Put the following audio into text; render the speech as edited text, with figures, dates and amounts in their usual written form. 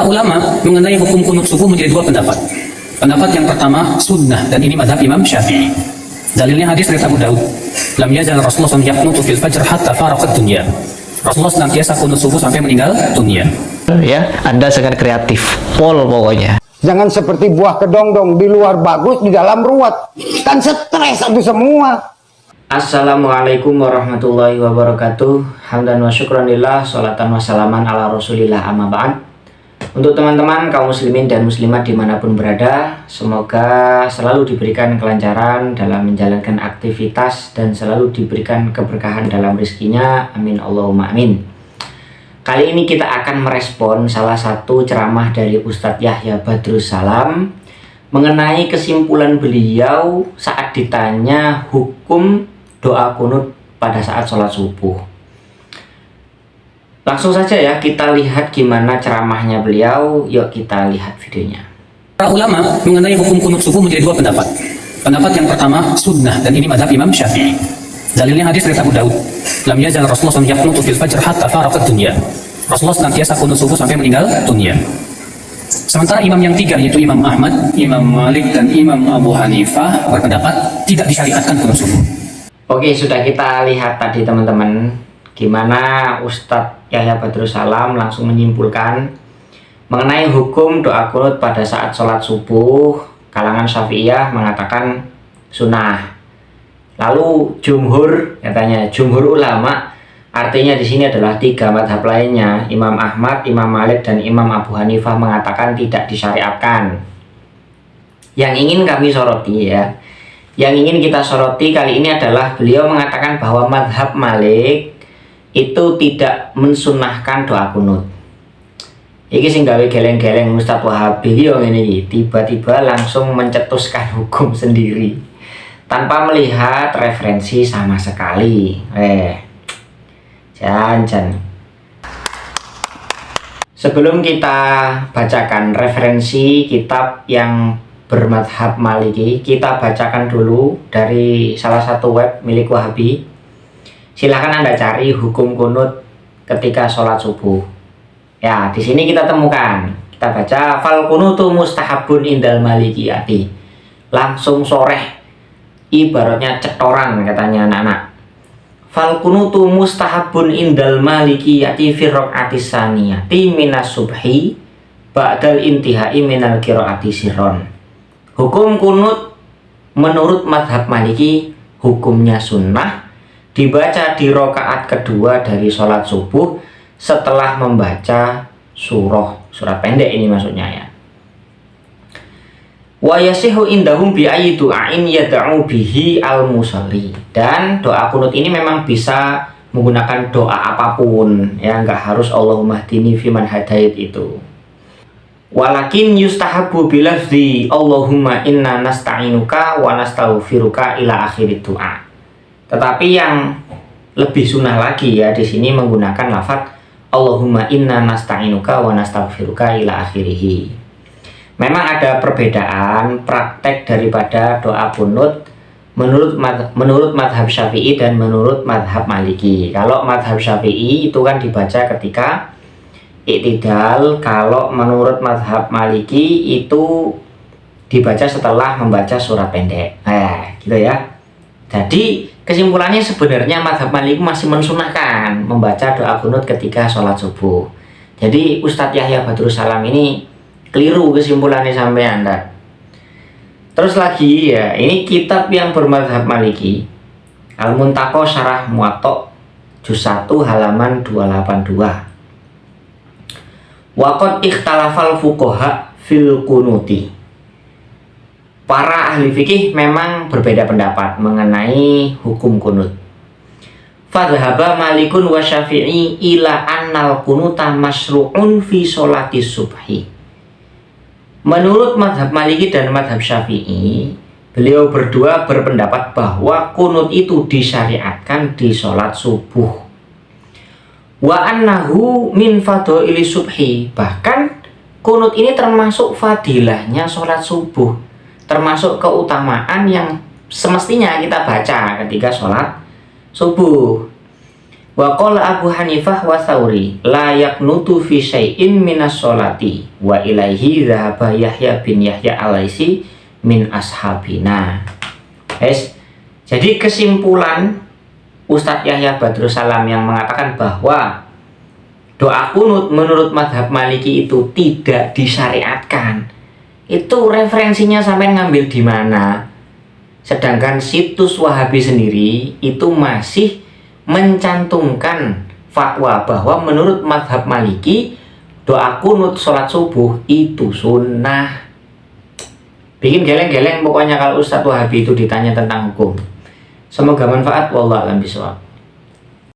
ulama mengenai hukum kunut subuh menjadi dua pendapat. Pendapat yang pertama sunnah, dan ini madhab Imam Syafi'i. Dalilnya hadis dari Abu Daud, lam yazal Rasulullah SAW yaqnutu fil fajr hatta faraqat dunya. Rasulullah senantiasa kunut subuh sampai meninggal dunia. Ya, Anda sangat kreatif, pol pokoknya. Jangan seperti buah kedong-dong, di luar bagus, di dalam ruwet. Kan stres itu semua. Assalamualaikum warahmatullahi wabarakatuh. Hamdan wa syukranillah, sholatan wa salaman ala rasulillah, amma ba'd. Untuk teman-teman kaum muslimin dan muslimat dimanapun berada, semoga selalu diberikan kelancaran dalam menjalankan aktivitas dan selalu diberikan keberkahan dalam rezekinya. Amin Allahumma amin. Kali ini kita akan merespon salah satu ceramah dari Ustadz Yahya Badrus Salam mengenai kesimpulan beliau saat ditanya hukum doa kunut pada saat sholat subuh. Langsung saja ya, kita lihat gimana ceramahnya beliau. Yuk kita lihat videonya. Para ulama mengenai hukum kunut subuh menjadi dua pendapat. Pendapat yang pertama sunnah, dan ini madhab Imam Syafi'i. Dalilnya hadis dari Abu Daud, lam yazal Rasulullah SAW yaqnutu fil fajr hatta faraqat dunya. Rasulullah senantiasa kunut subuh sampai meninggal dunia. Sementara imam yang tiga, yaitu Imam Ahmad, Imam Malik, dan Imam Abu Hanifah berpendapat tidak disyariatkan kunut subuh. Oke, sudah kita lihat tadi teman-teman, gimana Ustadz Yahya Badrus Salam langsung menyimpulkan mengenai hukum doa kunut pada saat sholat subuh. Kalangan Syafi'iyah mengatakan sunnah. Lalu jumhur, katanya jumhur ulama, artinya di sini adalah tiga madhab lainnya, Imam Ahmad, Imam Malik, dan Imam Abu Hanifah mengatakan tidak disyariatkan. Yang ingin kami soroti ya, yang ingin kita soroti kali ini adalah beliau mengatakan bahwa madhab Malik itu tidak mensunahkan doa kunut. Iki sing gawe geleng-geleng Ustadz Wahabi yo ngene iki, tiba-tiba langsung mencetuskan hukum sendiri tanpa melihat referensi sama sekali. Jangan. Sebelum kita bacakan referensi kitab yang bermadhab Maliki, kita bacakan dulu dari salah satu web milik Wahabi. Silahkan Anda cari hukum kunut ketika sholat subuh. Ya, di sini kita temukan. Kita baca, fal kunutu mustahabun indal malikiyati. Langsung soreh, ibaratnya cetoran katanya anak-anak. Fal kunutu mustahabun indal malikiyati fi raq'atis saniyati minas subhi ba'dal intihai minal qiraati sirron. Hukum kunut menurut madhab Maliki hukumnya sunnah, dibaca di rakaat kedua dari sholat subuh setelah membaca surat pendek ini maksudnya ya. Wa yasihu indahum bi ayyi du'ain yad'u bihi al-musalli. Dan doa kunut ini memang bisa menggunakan doa apapun ya, nggak harus Allahumma hdini fiman hadait itu. Walakin yustahabu bilafzi Allahumma inna nasta'inuka wa nastaghfiruka ila akhirid du'a. Tetapi yang lebih sunnah lagi ya, di sini menggunakan lafaz Allahumma inna nasta'inuka wa nastaghfiruka ila akhirih. Memang ada perbedaan praktek daripada doa kunut menurut madhab Syafi'i dan menurut madhab Maliki. Kalau madhab Syafi'i itu kan dibaca ketika i'tidal, kalau menurut madhab Maliki itu dibaca setelah membaca surat pendek. Gitu ya. Jadi kesimpulannya sebenarnya madhab Maliki masih mensunahkan membaca doa kunut ketika sholat subuh. Jadi Ustadz Yahya Badrus Salam ini keliru kesimpulannya sampai Anda. Terus lagi ya, ini kitab yang bermadhab Maliki, Al-Muntaqo Syarah Muwatta juz 1 halaman 282. Waqad ikhtalafal fuqaha fil kunuti. Para ahli fikih memang berbeda pendapat mengenai hukum kunut. Fadhhaba Malikun wa Syafi'i ila annal kunuta masru'un fi sholati subhi. Menurut madhab Maliki dan madhab Syafi'i, beliau berdua berpendapat bahwa kunut itu disyariatkan di sholat subuh. Wa annahu min fadhaili subhi. Bahkan kunut ini termasuk fadilahnya sholat subuh, termasuk keutamaan yang semestinya kita baca ketika sholat subuh. Wa qala Abu Hanifah wa Tsauri la yaqnutu fi syai'in minas sholati wa ilaihi dzahaba Yahya bin Yahya Al-Laitsi min ashabina. Jadi kesimpulan Ustadz Yahya Badrus Salam yang mengatakan bahwa doa kunut menurut mazhab Maliki itu tidak disyariatkan, itu referensinya sampai ngambil di mana? Sedangkan situs Wahabi sendiri itu masih mencantumkan fatwa bahwa menurut mazhab Maliki doa kunut sholat subuh itu sunnah. Bikin geleng-geleng pokoknya kalau Ustadz Wahabi itu ditanya tentang hukum. Semoga manfaat. Wallahu a'lam bishawab.